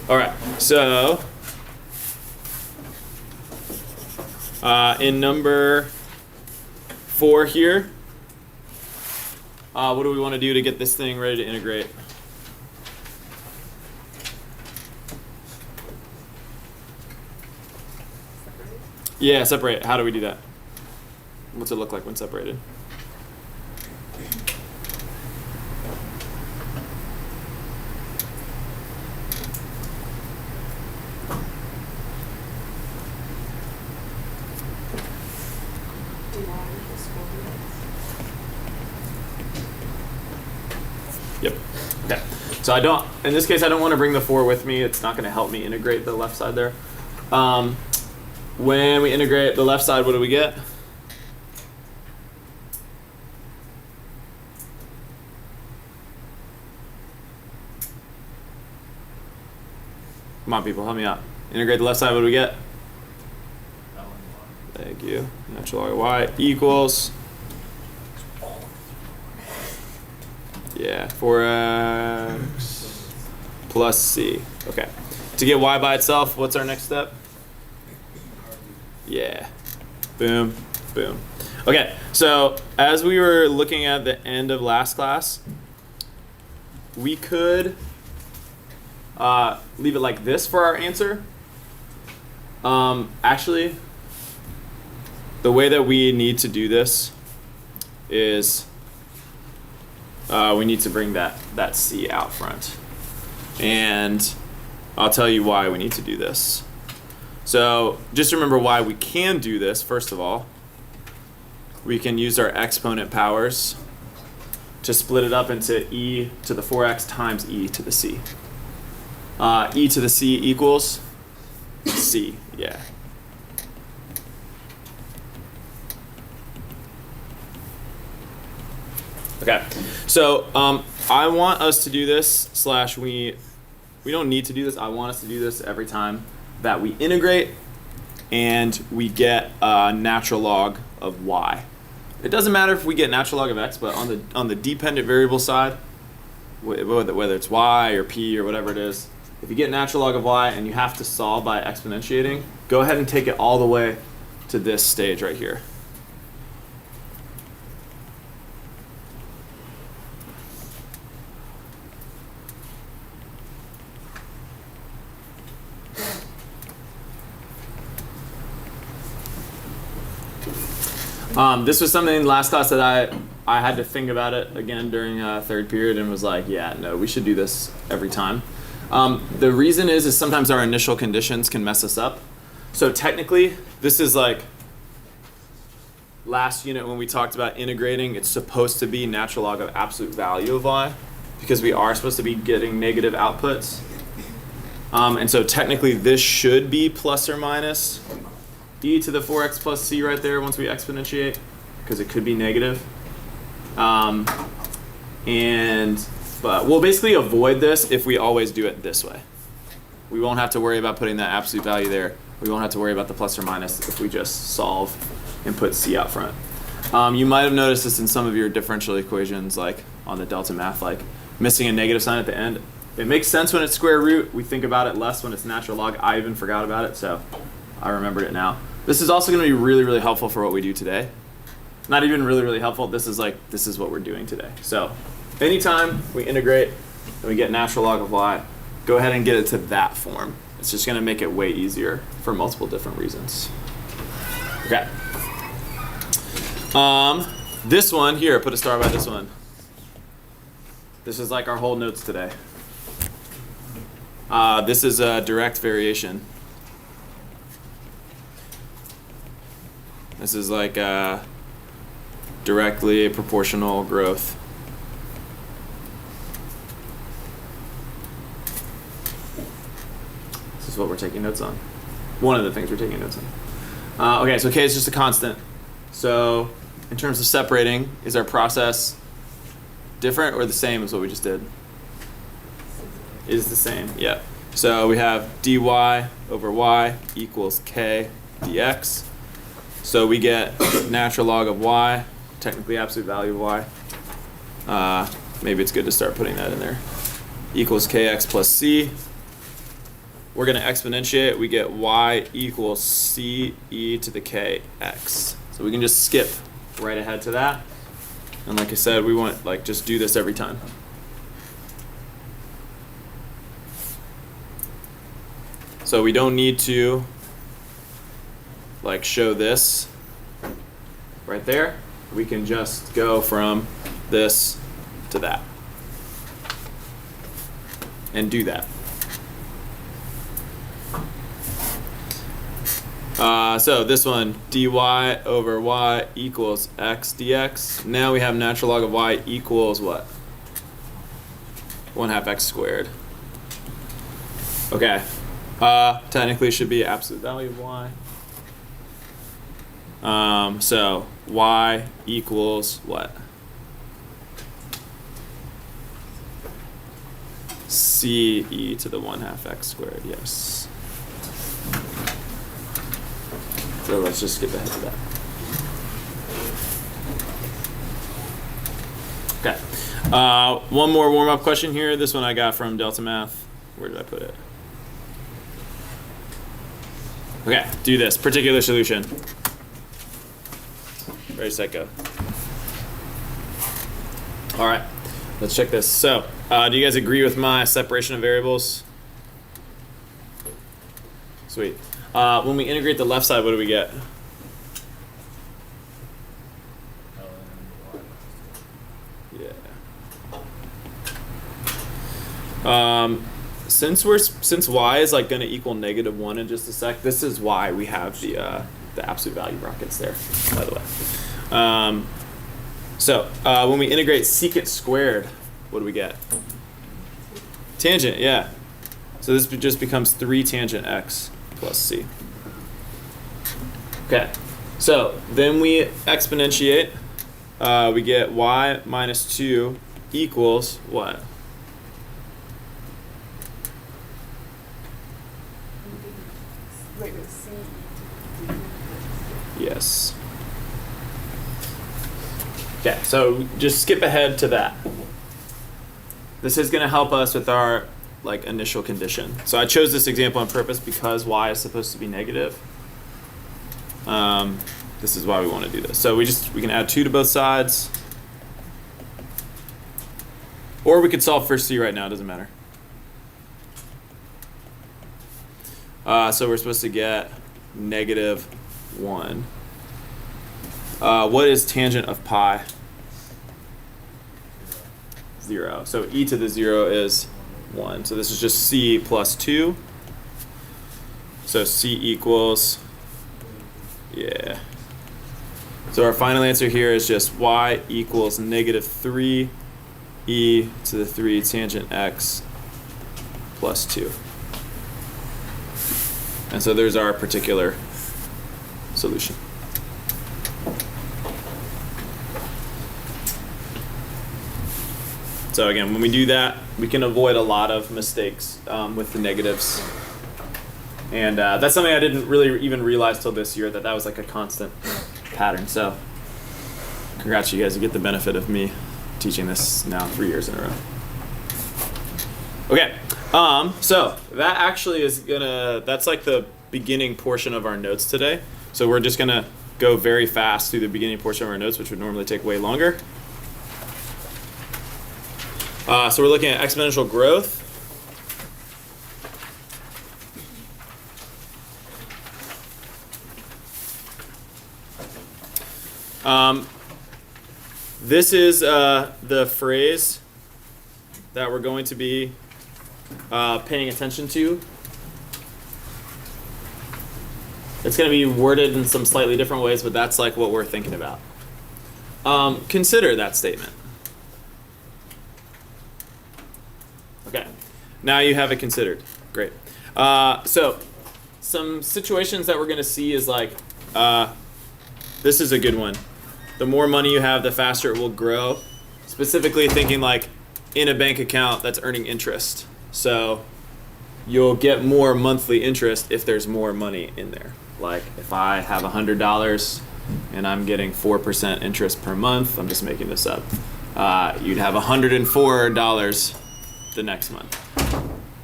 All right, so in number 4 here, what do we want to do to get this thing ready to integrate? Yeah, separate. How do we do that? What's it look like when separated? Yep. Okay. So in this case, I don't want to bring the 4 with me. It's not going to help me integrate the left side there. When we integrate the left side, what do we get? Come on, people, help me out. Integrate the left side, what do we get? Thank you. Natural log of y equals, yeah, 4x plus c. Okay. To get y by itself, what's our next step? Yeah. Boom, boom. Okay, so as we were looking at the end of last class, we could leave it like this for our answer. Actually, the way that we need to do this is we need to bring that c out front. And I'll tell you why we need to do this. So just remember why we can do this. First of all, we can use our exponent powers to split it up into e to the 4x times e to the c. E to the c equals c, yeah. Okay, so I want us to do this, / we don't need to do this. I want us to do this every time that we integrate and we get a natural log of y. It doesn't matter if we get natural log of x, but on the dependent variable side, whether it's y or p or whatever it is, if you get natural log of y and you have to solve by exponentiating, go ahead and take it all the way to this stage right here. This was something last class that I had to think about it again during third period and was like, yeah, no, we should do this every time. The reason is sometimes our initial conditions can mess us up. So technically, this is like last unit when we talked about integrating, it's supposed to be natural log of absolute value of y because we are supposed to be getting negative outputs. And so technically this should be plus or minus e to the 4x plus c right there once we exponentiate, because it could be negative. But we'll basically avoid this if we always do it this way. We won't have to worry about putting that absolute value there. We won't have to worry about the plus or minus if we just solve and put c out front. You might have noticed this in some of your differential equations, like on the delta math, like missing a negative sign at the end. It makes sense when it's square root. We think about it less when it's natural log. I even forgot about it, so I remembered it now. This is also going to be really, really helpful for what we do today. Not even really, really helpful. This is what we're doing today. So anytime we integrate and we get natural log of y, go ahead and get it to that form. It's just going to make it way easier for multiple different reasons. Okay. This one here, put a star by this one. This is like our whole notes today. This is a direct variation. This is like directly proportional growth. This is what we're taking notes on. One of the things we're taking notes on. Okay, so k is just a constant. So in terms of separating, is our process different or the same as what we just did? Is the same, yeah. So we have dy over y equals k dx. So we get natural log of y, technically absolute value of y. Maybe it's good to start putting that in there. Equals kx plus c. we're going to exponentiate. We get y equals c e to the k x. So we can just skip right ahead to that. And like I said, we want like just do this every time. So we don't need to like show this right there. We can just go from this to that and do that. So this one, dy over y equals x dx. Now we have natural log of y equals what? 1/2 x squared. Okay. Technically it should be absolute value of y. So y equals what? C e to the 1/2 x squared, yes. So let's just skip ahead to that. Okay. One more warm-up question here. This one I got from Delta Math. Where did I put it? Okay, do this. Particular solution. Ready, set, go. All right, let's check this. So, do you guys agree with my separation of variables? Sweet. When we integrate the left side, what do we get? Yeah. Since y is like going to equal -1 in just a sec, this is why we have the absolute value brackets there, by the way. So when we integrate secant squared, what do we get? Tangent, yeah. So this just becomes 3 tangent x plus c. Okay, so then we exponentiate. We get y minus 2 equals what? Yes. Okay, so just skip ahead to that. This is going to help us with our like initial condition. So I chose this example on purpose because y is supposed to be negative. This is why we want to do this. So we can add 2 to both sides. Or we could solve for c right now, it doesn't matter. So we're supposed to get -1. What is tangent of pi? 0. So e to the 0 is 1. So this is just c plus 2. So c equals, yeah. So our final answer here is just y equals -3 e to the 3 tangent x plus 2. And so there's our particular solution. So again, when we do that, we can avoid a lot of mistakes with the negatives. And that's something I didn't really even realize till this year, that was like a constant pattern. So congrats, you guys, you get the benefit of me teaching this now 3 years in a row. Okay, so that actually is that's like the beginning portion of our notes today. So we're just gonna go very fast through the beginning portion of our notes, which would normally take way longer. So we're looking at exponential growth. This is the phrase that we're going to be paying attention to. It's going to be worded in some slightly different ways, but that's like what we're thinking about. Consider that statement. Okay, now you have it considered. Great. So some situations that we're going to see is like, this is a good one. The more money you have, the faster it will grow. Specifically thinking like in a bank account that's earning interest. So you'll get more monthly interest if there's more money in there. Like if I have $100 and I'm getting 4% interest per month, I'm just making this up, you'd have $104 the next month.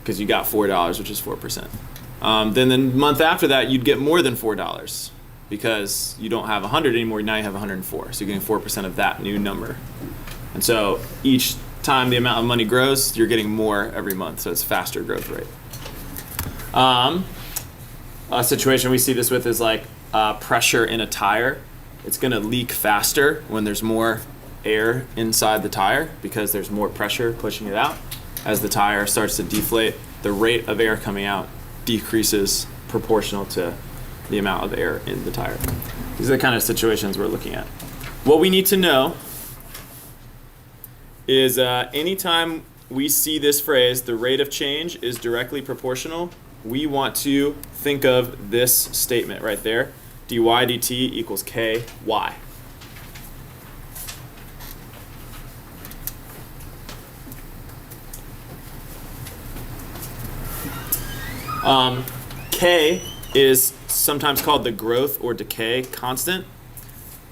because you got $4, which is 4%. Then the month after that, you'd get more than $4 because you don't have 100 anymore. Now you have 104. So you're getting 4% of that new number. And so each time the amount of money grows, you're getting more every month. So it's faster growth rate. A situation we see this with is like pressure in a tire. It's going to leak faster when there's more air inside the tire because there's more pressure pushing it out. As the tire starts to deflate, the rate of air coming out decreases proportional to the amount of air in the tire. These are the kind of situations we're looking at. What we need to know is anytime we see this phrase, the rate of change is directly proportional, we want to think of this statement right there, dy dt equals ky. K is sometimes called the growth or decay constant.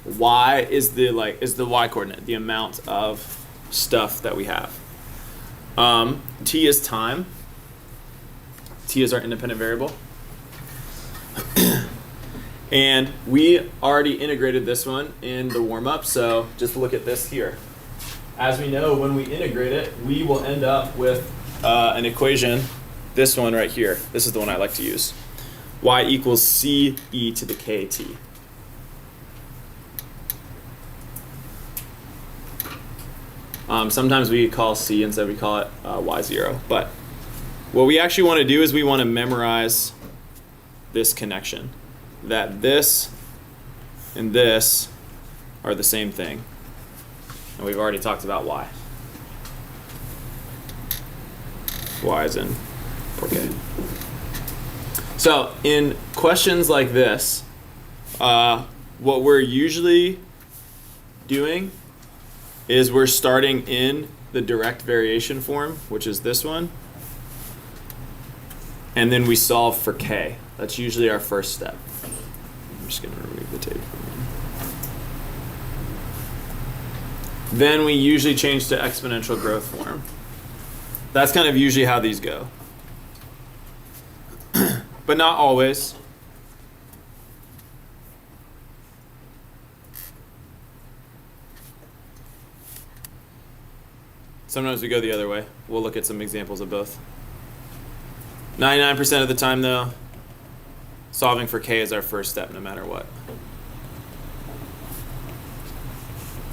Y is the y coordinate, the amount of stuff that we have. T is time. T is our independent variable. And we already integrated this one in the warm-up, so just look at this here. As we know, when we integrate it, we will end up with an equation, this one right here. This is the one I like to use. Y equals C e to the kt. Sometimes we call C instead we call it Y0. But what we actually want to do is we want to memorize this connection. That this and this are the same thing. And we've already talked about Y. Y is in porque. So in questions like this, what we're usually doing is we're starting in the direct variation form, which is this one, and then we solve for k. That's usually our first step. I'm just going to remove the tape from here. Then we usually change to exponential growth form. That's kind of usually how these go. But not always. Sometimes we go the other way. We'll look at some examples of both. 99% of the time, though, solving for k is our first step no matter what.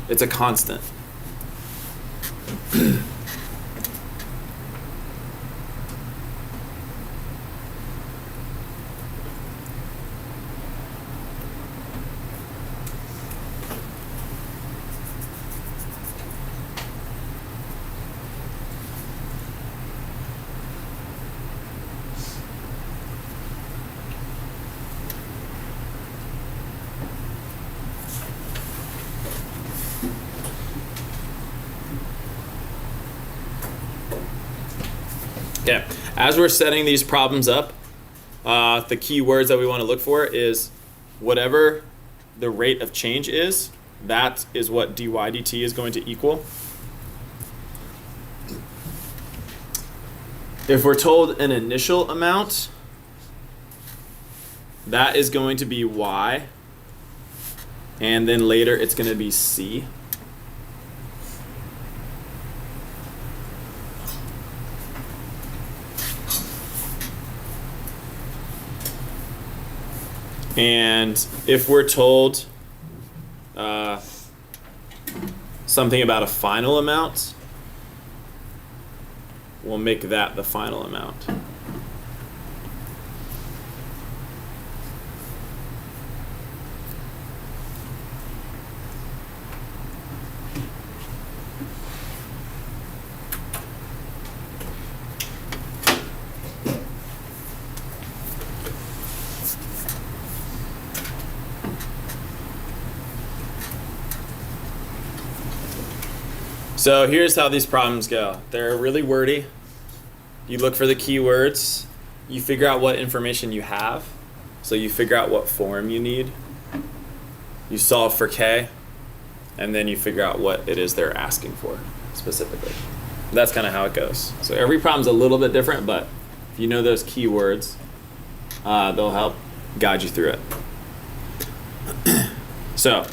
It's a constant. Okay, as we're setting these problems up, the key words that we want to look for is whatever the rate of change is, that is what dy dt is going to equal. If we're told an initial amount, that is going to be y, and then later it's going to be c. And if we're told something about a final amount, we'll make that the final amount. So here's how these problems go. They're really wordy. You look for the keywords. You figure out what information you have. So you figure out what form you need. You solve for k. And then you figure out what it is they're asking for specifically. That's kind of how it goes. So every problem's a little bit different, but if you know those keywords, they'll help guide you through it. So,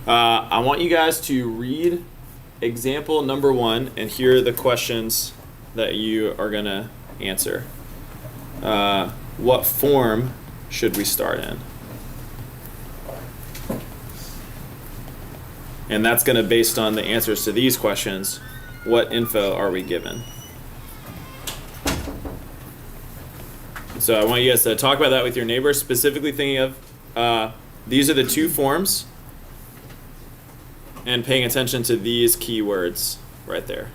I want you guys to read example number 1, and here are the questions that you are going to answer. What form should we start in? And that's going to, based on the answers to these questions, what info are we given? So I want you guys to talk about that with your neighbors, specifically thinking of these are the 2 forms, and paying attention to these keywords right there.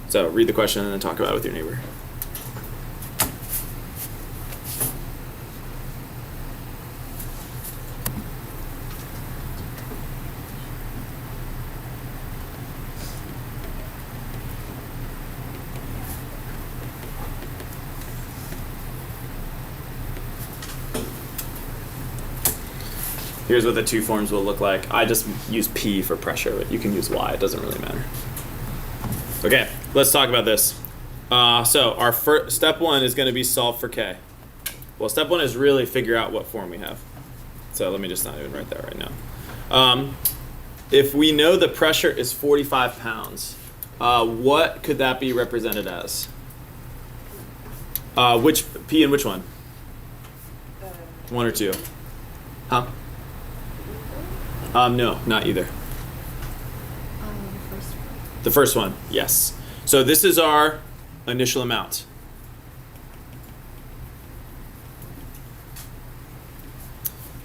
So read the question and then talk about it with your neighbor. Here's what the 2 forms will look like. I just use P for pressure, but you can use Y. It doesn't really matter. Okay, let's talk about this. So our step 1 is going to be solve for K. Well, step 1 is really figure out what form we have. So let me just not even write that right now. If we know the pressure is 45 pounds, what could that be represented as? Which P and which one? 1 or 2? Huh? No, not either. The first one, yes. So this is our initial amount.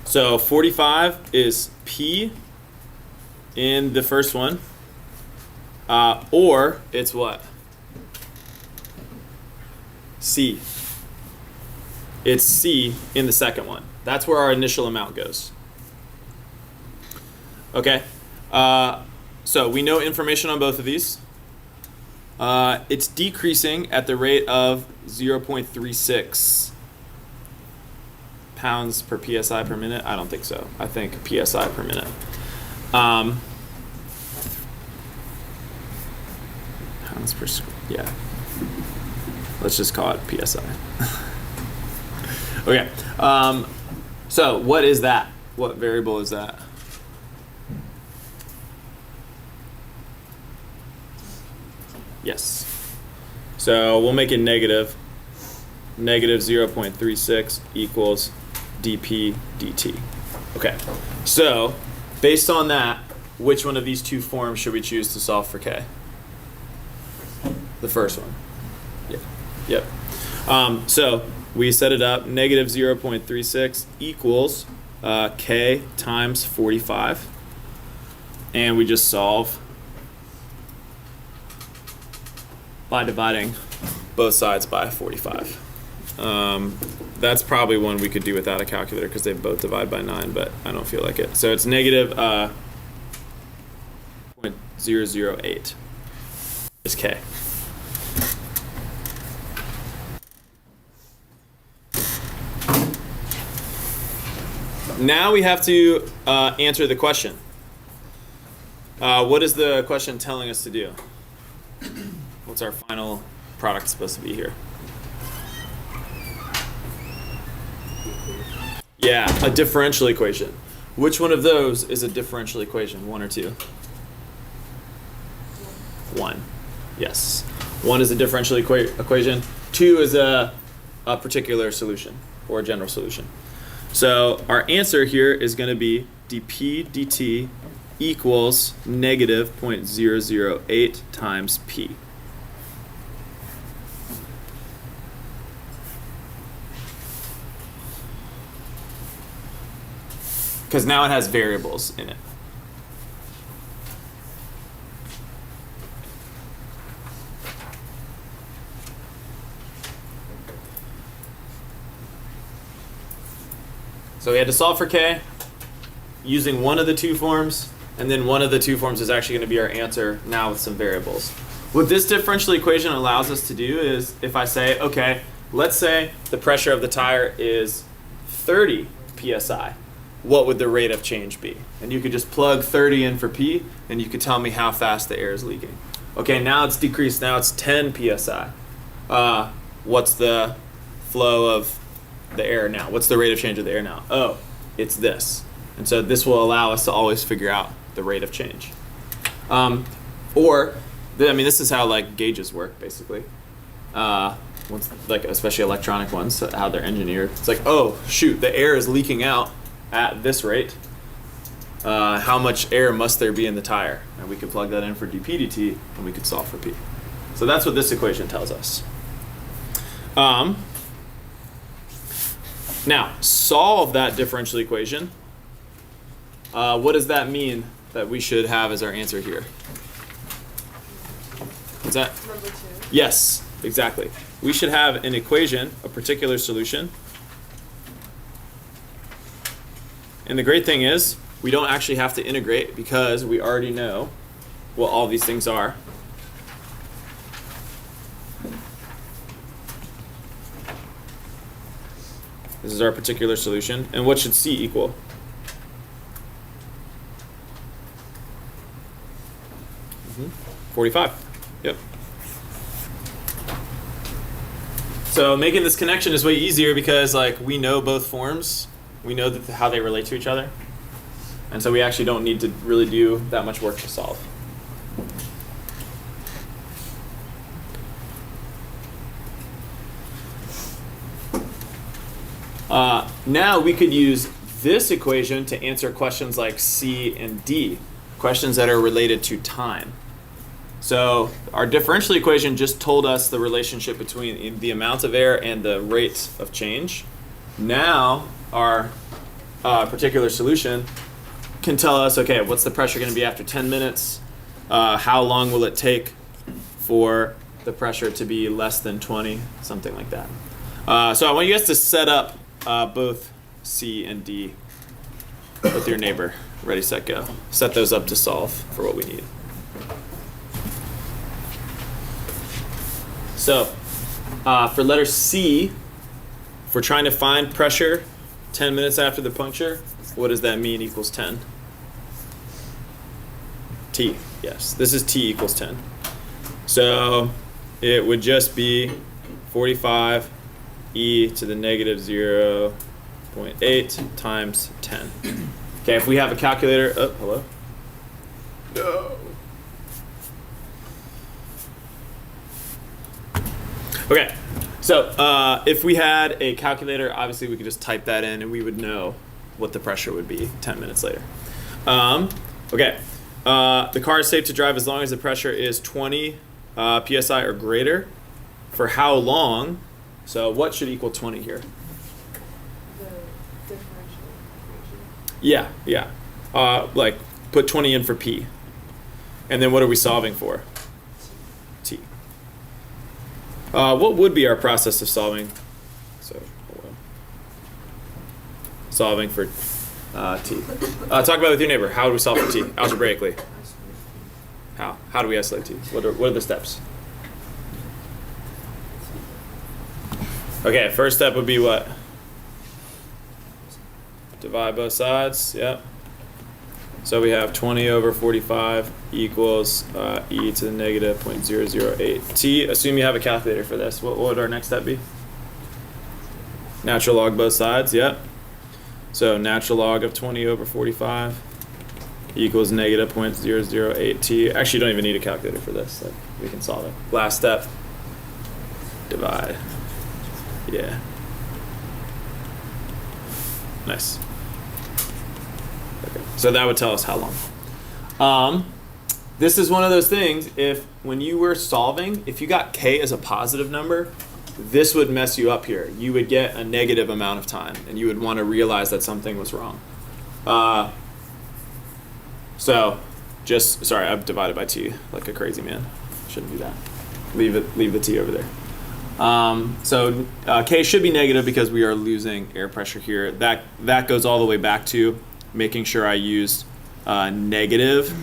So 45 is P in the first one, or it's what? C. It's C in the second one. That's where our initial amount goes. Okay, so we know information on both of these. It's decreasing at the rate of 0.36 pounds per PSI per minute. I don't think so. I think PSI per minute. Pounds per square, yeah. Let's just call it PSI. Okay, so what is that? What variable is that? Yes. So we'll make it negative. Negative 0.36 equals dp dt. Okay. So based on that, which one of these 2 forms should we choose to solve for K? The first one. Yeah. Yep. So we set it up. Negative 0.36 equals K times 45. And we just solve by dividing both sides by 45. That's probably one we could do without a calculator because they both divide by 9, but I don't feel like it. So it's negative 0.008 is K. Now we have to answer the question. What is the question telling us to do? What's our final product supposed to be here? Yeah, a differential equation. Which one of those is a differential equation, 1 or 2? 1. Yes. 1 is a differential equation. 2 is a particular solution or a general solution. So our answer here is going to be dp dt equals negative 0.008 times p. Because now it has variables in it. So we had to solve for K using one of the 2 forms, and then one of the 2 forms is actually going to be our answer now with some variables. What this differential equation allows us to do is if I say, okay, let's say the pressure of the tire is 30 psi. what would the rate of change be? And you could just plug 30 in for P, and you could tell me how fast the air is leaking. Okay, now it's decreased. Now it's 10 psi. What's the flow of the air now? What's the rate of change of the air now? Oh, it's this. And so this will allow us to always figure out the rate of change. This is how like gauges work, basically. Especially electronic ones, how they're engineered. It's like, oh, shoot, the air is leaking out at this rate. How much air must there be in the tire? And we could plug that in for dp dt, and we could solve for P. So that's what this equation tells us. Now, solve that differential equation. What does that mean that we should have as our answer here? Is that? Number 2. Yes, exactly. We should have an equation, a particular solution. And the great thing is, we don't actually have to integrate because we already know what all these things are. This is our particular solution. And what should C equal? Mm-hmm. 45. Yep. So making this connection is way easier because like we know both forms. We know how they relate to each other. And so we actually don't need to really do that much work to solve. Now we could use this equation to answer questions like C and D, questions that are related to time. So our differential equation just told us the relationship between the amount of air and the rate of change. Now our particular solution can tell us, okay, what's the pressure going to be after 10 minutes? How long will it take for the pressure to be less than 20? Something like that. So I want you guys to set up both C and D with your neighbor. Ready, set, go. Set those up to solve for what we need. So for letter C, if we're trying to find pressure 10 minutes after the puncture, what does that mean equals 10? T, yes. This is T equals 10. So it would just be 45 e to the negative 0.8 times 10. Okay, if we have a calculator, oh, hello? No. Okay, so if we had a calculator, obviously we could just type that in and we would know what the pressure would be 10 minutes later. Okay, the car is safe to drive as long as the pressure is 20 psi or greater. For how long? So what should equal 20 here? The differential equation. Yeah. Like put 20 in for P. And then what are we solving for? T. What would be our process of solving? So solving for T. Talk about it with your neighbor. How do we solve for T algebraically? How? How do we isolate T? What are the steps? Okay, first step would be what? Divide both sides, yep. So we have 20 over 45 equals e to the negative 0.008. T, assume you have a calculator for this. What would our next step be? Natural log both sides, yep. So natural log of 20 over 45 equals negative 0.008 t. Actually, you don't even need a calculator for this. Like, we can solve it. Last step, divide. Yeah. Nice. Okay. So that would tell us how long. This is one of those things, when you were solving, if you got k as a positive number, this would mess you up here. You would get a negative amount of time, and you would want to realize that something was wrong. Sorry, I've divided by t like a crazy man. Shouldn't do that. Leave the t over there. K should be negative because we are losing air pressure here. That goes all the way back to making sure I used negative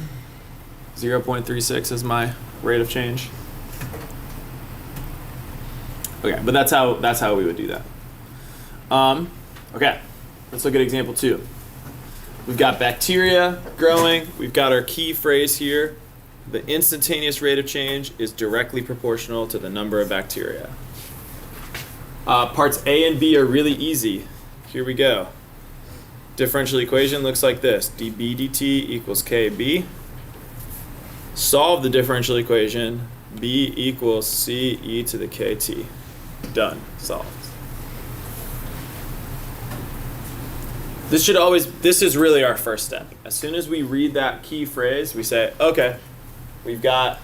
0.36 as my rate of change. Okay, but that's how we would do that. Okay, let's look at example 2. We've got bacteria growing. We've got our key phrase here. The instantaneous rate of change is directly proportional to the number of bacteria. Parts A and B are really easy. Here we go. Differential equation looks like this. dB dt equals kb. Solve the differential equation. B equals c e to the kt. Done. Solved. This is really our first step. As soon as we read that key phrase, we say, okay, we've got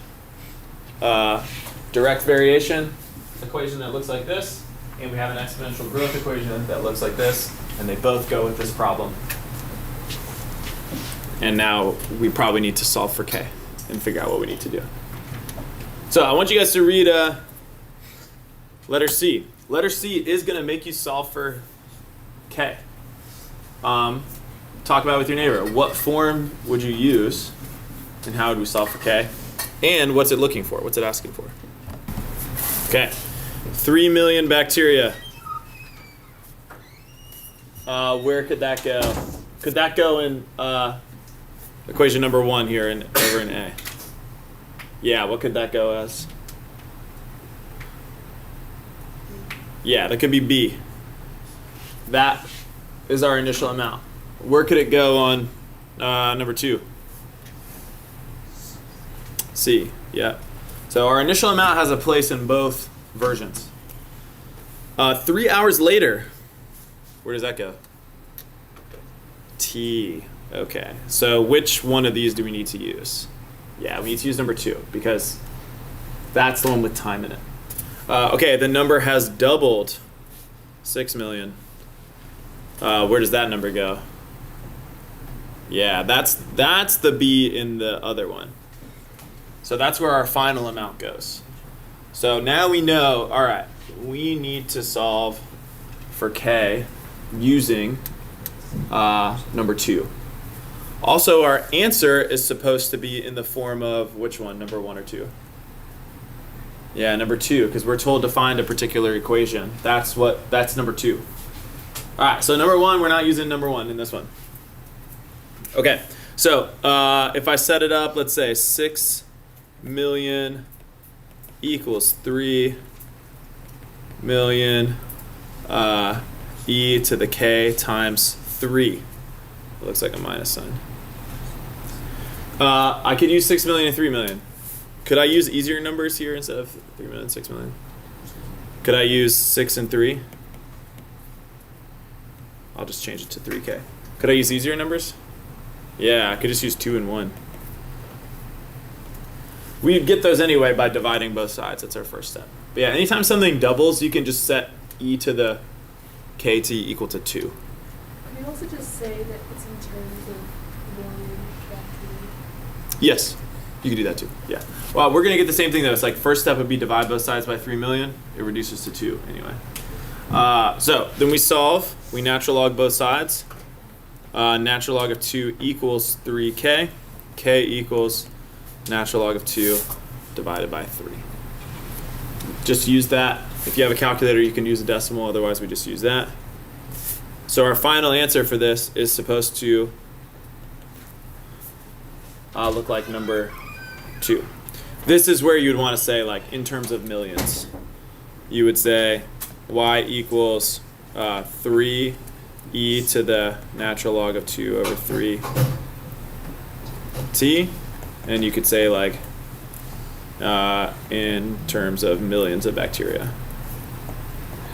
direct variation equation that looks like this, and we have an exponential growth equation that looks like this, and they both go with this problem. And now we probably need to solve for k and figure out what we need to do. So I want you guys to read letter C. Letter C is going to make you solve for k. Talk about it with your neighbor. What form would you use, and how would we solve for k? And what's it looking for? What's it asking for? Okay, 3 million bacteria. Where could that go? Could that go in equation number 1 here over in A? Yeah, what could that go as? Yeah, that could be B. That is our initial amount. Where could it go on number 2? C, yeah. So our initial amount has a place in both versions. 3 hours later, where does that go? T, okay. So which one of these do we need to use? Yeah, we need to use number 2 because that's the one with time in it. Okay, the number has doubled, 6 million. Where does that number go? Yeah, that's the B in the other one. So that's where our final amount goes. So now we know, all right, we need to solve for k using number 2. Also, our answer is supposed to be in the form of which one, number 1 or 2? Yeah, number 2, because we're told to find a particular equation. That's number 2. All right, so number 1, we're not using number 1 in this one. Okay, so if I set it up, let's say 6 million equals 3 million e to the k times 3. It looks like a minus sign. I could use 6 million and 3 million. Could I use easier numbers here instead of 3 million, 6 million? Could I use 6 and 3? I'll just change it to 3k. Could I use easier numbers? Yeah, I could just use 2 and 1. We'd get those anyway by dividing both sides. That's our first step. But yeah, anytime something doubles, you can just set e to the kt equal to 2. Can you also just say that it's in terms of million bacteria? Yes, you can do that too. Yeah. Well, we're going to get the same thing though. It's like first step would be divide both sides by 3 million. It reduces to 2 anyway. So then we solve. We natural log both sides. Natural log of 2 equals 3k. K equals natural log of 2 divided by 3. Just use that. If you have a calculator, you can use a decimal. Otherwise, we just use that. So our final answer for this is supposed to look like number 2. This is where you'd want to say, like, in terms of millions. You would say y equals 3 e to the natural log of 2 over 3 t. And you could say, like, in terms of millions of bacteria,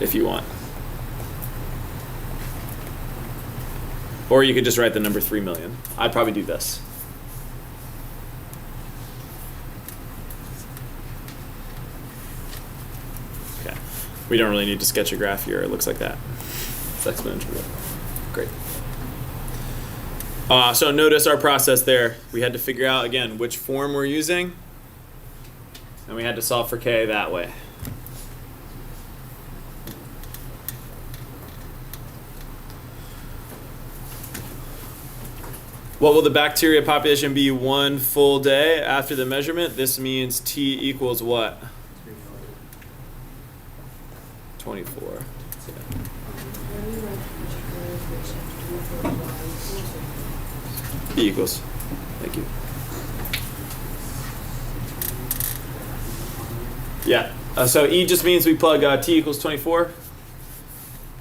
if you want. Or you could just write the number 3 million. I'd probably do this. Okay. We don't really need to sketch a graph here. It looks like that. It's exponential. Great. So notice our process there. We had to figure out, again, which form we're using. And we had to solve for k that way. What will the bacteria population be 1 full day after the measurement? This means t equals what? 24. E equals. Thank you. Yeah. So E just means we plug t equals 24.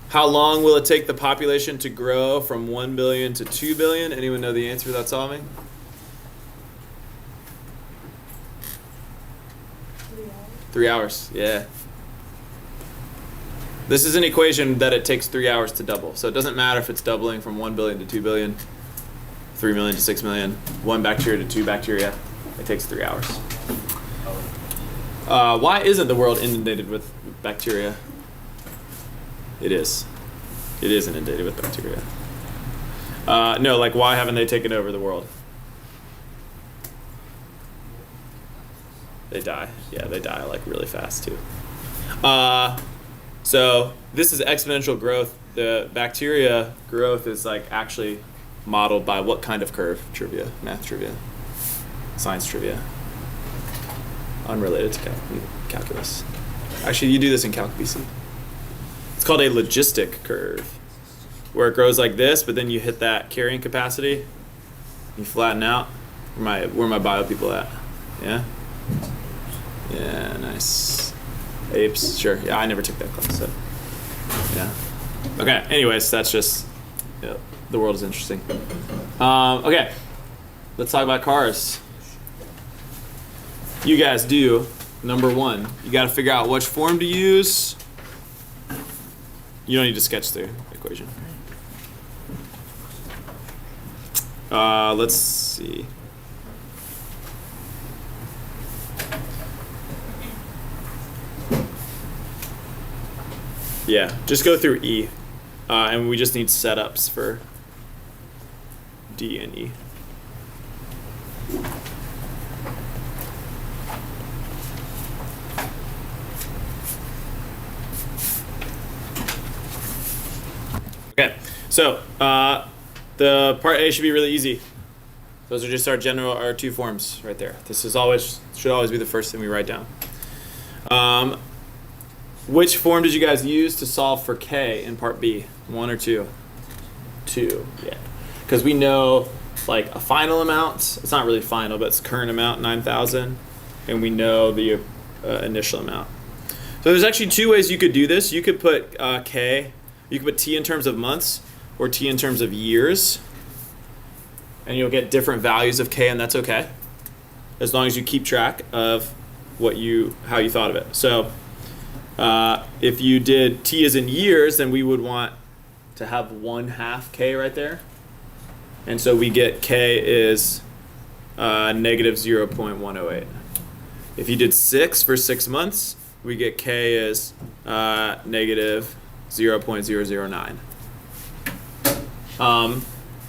How long will it take the population to grow from 1 billion to 2 billion? Anyone know the answer without solving? 3 hours. 3 hours. Yeah. This is an equation that it takes 3 hours to double. So it doesn't matter if it's doubling from 1 billion to 2 billion, 3 million to 6 million, 1 bacteria to 2 bacteria. It takes 3 hours. Why isn't the world inundated with bacteria? It is. It is inundated with bacteria. No, like why haven't they taken over the world? They die. Yeah, they die like really fast too. So this is exponential growth. The bacteria growth is like actually modeled by what kind of curve? Trivia, math trivia, science trivia. Unrelated to calculus. Actually, you do this in Calc BC. It's called a logistic curve, where it grows like this, but then you hit that carrying capacity, you flatten out. Where my bio people at? Yeah? Yeah, nice. Apes, sure. Yeah, I never took that class, so yeah. Okay, anyways, that's just, yeah, the world is interesting. Okay, let's talk about cars. You guys do, number one, you gotta figure out which form to use. You don't need to sketch the equation. Let's see. Yeah, just go through E. And we just need setups for D and E. Okay, so the part A should be really easy. Those are just our two forms right there. This should always be the first thing we write down. Which form did you guys use to solve for K in part B? 1 or 2? 2, yeah. Because we know like a final amount, it's not really final, but it's current amount, 9,000, and we know the initial amount. So there's actually 2 ways you could do this. You could put K, you could put T in terms of months or T in terms of years, and you'll get different values of K, and that's okay, as long as you keep track of how you thought of it. So if you did T as in years, then we would want to have 1/2 K right there. And so we get K is negative 0.108. If you did 6 for 6 months, we get K is negative 0.009.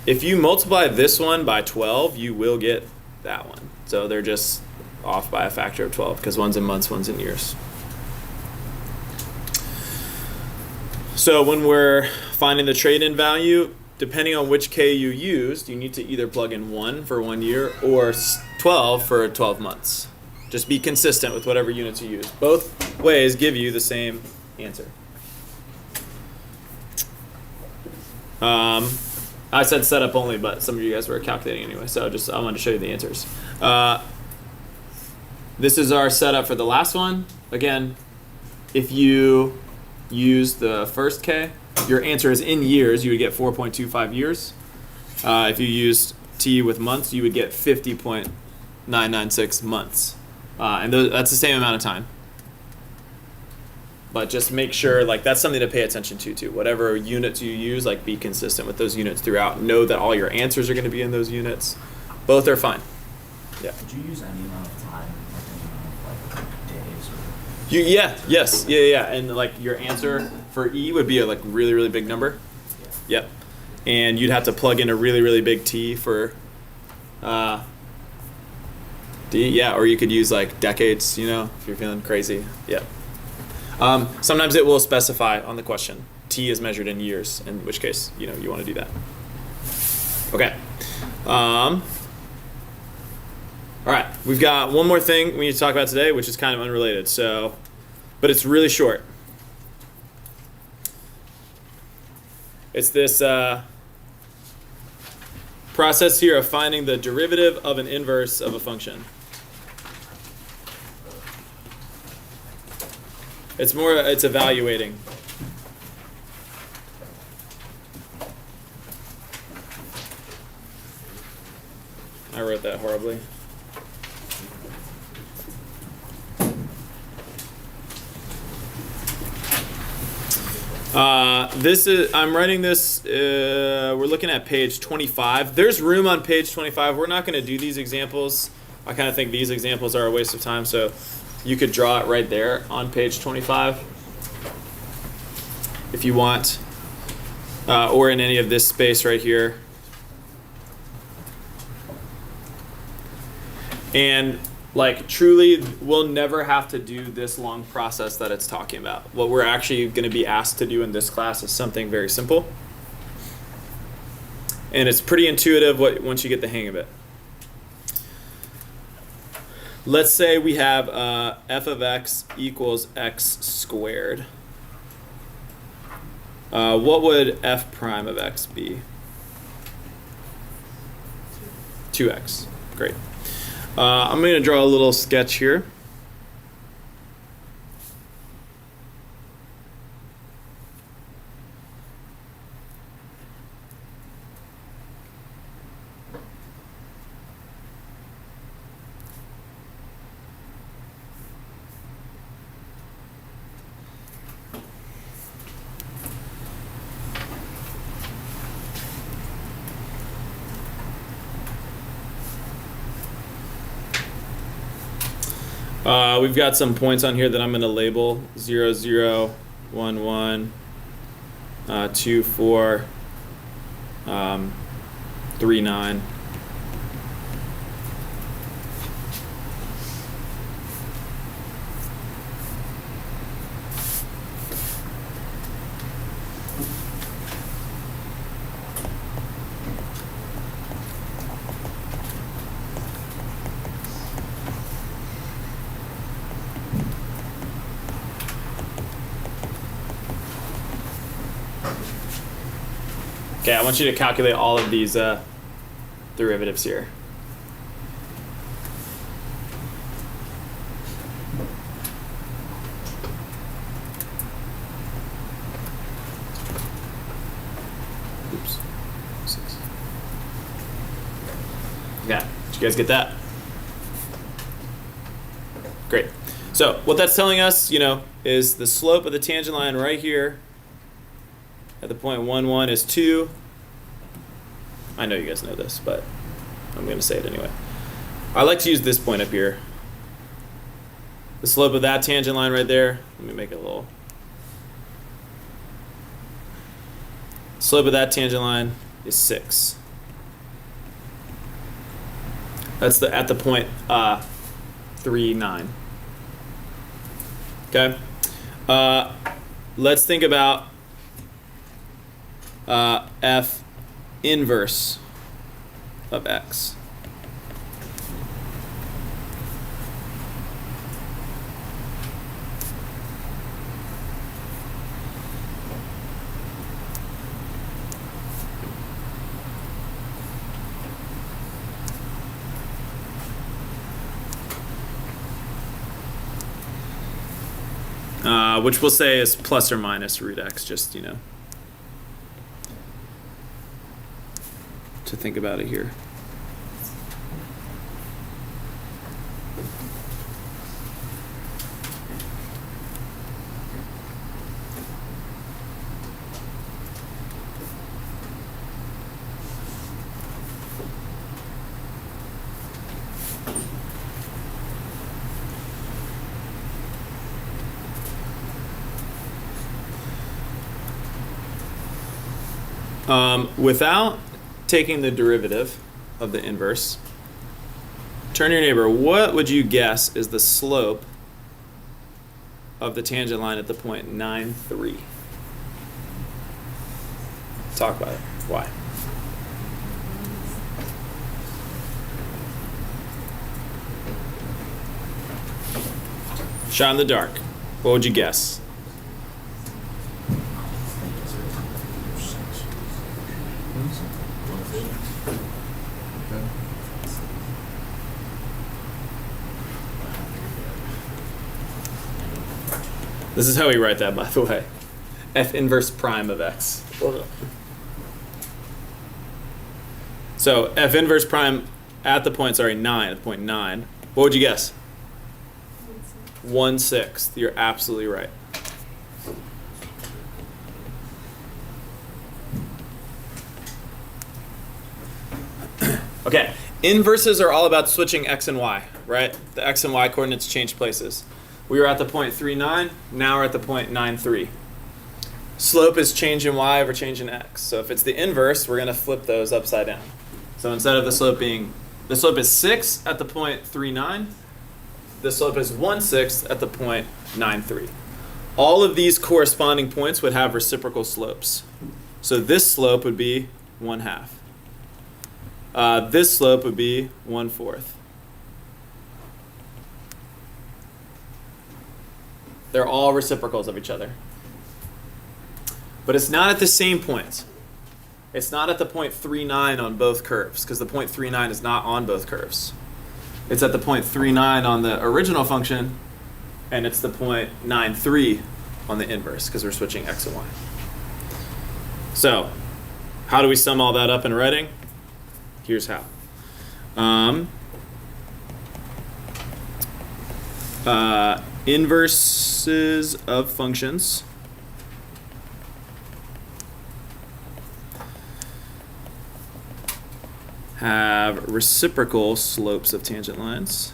If you multiply this one by 12, you will get that one. So they're just off by a factor of 12 because one's in months, one's in years. So when we're finding the trade-in value, depending on which K you used, you need to either plug in 1 for 1 year or 12 for 12 months. Just be consistent with whatever units you use. Both ways give you the same answer. I said setup only, but some of you guys were calculating anyway, so I wanted to show you the answers. This is our setup for the last one. Again, if you use the first K, your answer is in years, you would get 4.25 years. If you used T with months, you would get 50.996 months. And that's the same amount of time. But just make sure, like, that's something to pay attention to too. Whatever units you use, like, be consistent with those units throughout. Know that all your answers are going to be in those units. Both are fine. Yeah. Could you use any amount of time, like any amount of like days or? Yeah. And like your answer for E would be a like really, really big number. Yeah. Yep. And you'd have to plug in a really, really big T for D. Yeah, or you could use like decades, if you're feeling crazy. Yeah. Sometimes it will specify on the question. T is measured in years, in which case, you want to do that. Okay. All right, we've got one more thing we need to talk about today, which is kind of unrelated, but it's really short. It's this process here of finding the derivative of an inverse of a function. It's evaluating. I wrote that horribly. I'm writing this, we're looking at page 25. There's room on page 25. We're not going to do these examples. I kind of think these examples are a waste of time, so you could draw it right there on page 25 if you want, or in any of this space right here. And like truly, we'll never have to do this long process that it's talking about. What we're actually going to be asked to do in this class is something very simple. And it's pretty intuitive once you get the hang of it. Let's say we have f of x equals x squared. What would f prime of x be? 2x. Great. I'm going to draw a little sketch here. We've got some points on here that I'm going to label 0, 0, 1, 1, 2, 4, 3, 9. Okay, I want you to calculate all of these derivatives here. Oops. 6. Yeah, did you guys get that? Great. So what that's telling us, is the slope of the tangent line right here at the point 1, 1 is 2. I know you guys know this, but I'm going to say it anyway. I like to use this point up here. The slope of that tangent line right there, let me make it a little. Slope of that tangent line is 6. That's at the point 3, 9. Okay. Let's think about f inverse of x. Which we'll say is plus or minus root x, just, to think about it here. Without taking the derivative of the inverse, turn to your neighbor. What would you guess is the slope of the tangent line at the point 9, 3? Talk about it. Why? Shot in the dark. What would you guess? This is how we write that, by the way. F inverse prime of x. So f inverse prime at the point, 9, at the point 9. What would you guess? 1/6. You're absolutely right. Okay, inverses are all about switching x and y, right? The x and y coordinates change places. We were at the point 3, 9, now we're at the point 9, 3. Slope is change in y over change in x. So if it's the inverse, we're going to flip those upside down. So instead of the slope is 6 at the point 3, 9, the slope is 1/6 at the point 9, 3. All of these corresponding points would have reciprocal slopes. So this slope would be 1/2. This slope would be 1/4. They're all reciprocals of each other. But it's not at the same point. It's not at the point 3, 9 on both curves, because the point 3, 9 is not on both curves. It's at the point 3, 9 on the original function, and it's the point 9, 3 on the inverse, because we're switching x and y. So, how do we sum all that up in writing? Here's how. Inverses of functions have reciprocal slopes of tangent lines.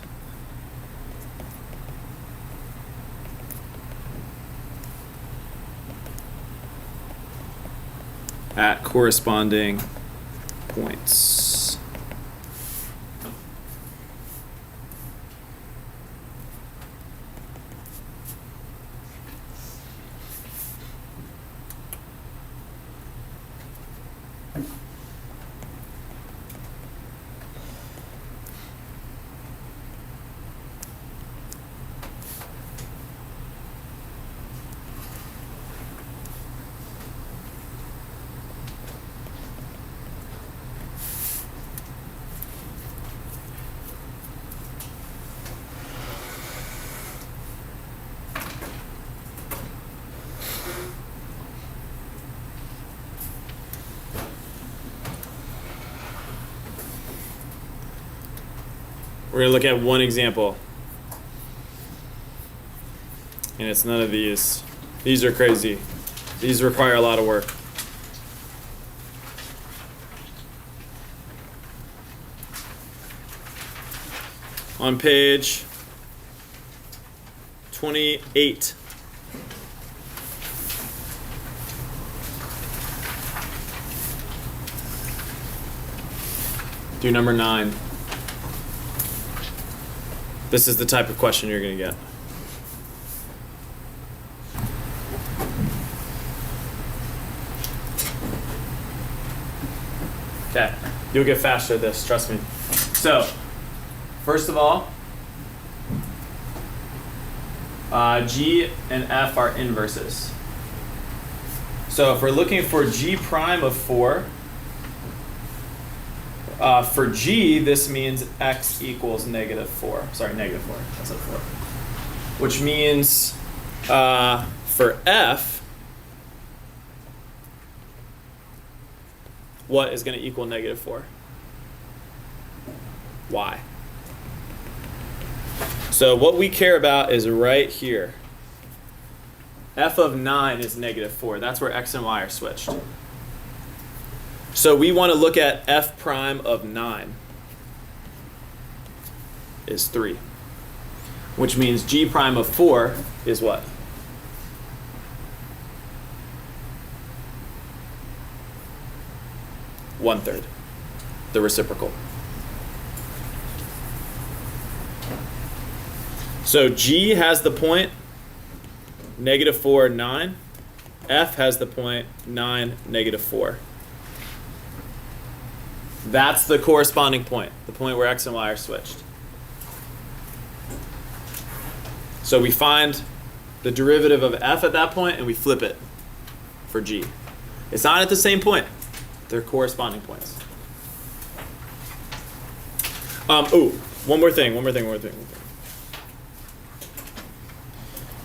At corresponding points. We're going to look at one example. And it's none of these. These are crazy. These require a lot of work. On page 28. Do number 9. This is the type of question you're going to get. Okay, you'll get faster at this, trust me. So, first of all, G and F are inverses. So if we're looking for G prime of 4, for G, this means x equals -4. Sorry, -4. That's a 4. Which means for F, what is going to equal -4? Y. So what we care about is right here. F of 9 is -4. That's where x and y are switched. So we want to look at f prime of 9 is 3, which means g prime of 4 is what? One-third, the reciprocal. So G has the point -4, 9. F has the point 9, -4. That's the corresponding point, the point where x and y are switched. So we find the derivative of f at that point and we flip it for G. It's not at the same point. They're corresponding points. One more thing.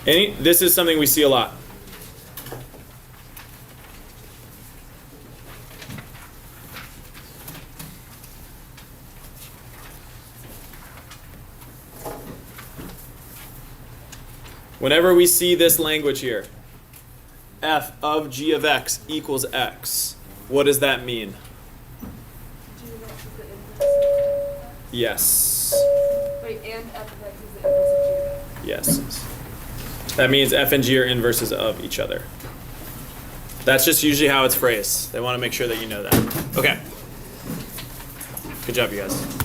This is something we see a lot. Whenever we see this language here, f of g of x equals x, what does that mean? G of x is the inverse of f. Yes. Wait, and f of x is the inverse of g of x. Yes. That means f and g are inverses of each other. That's just usually how it's phrased. They want to make sure that you know that. Okay. Good job, you guys.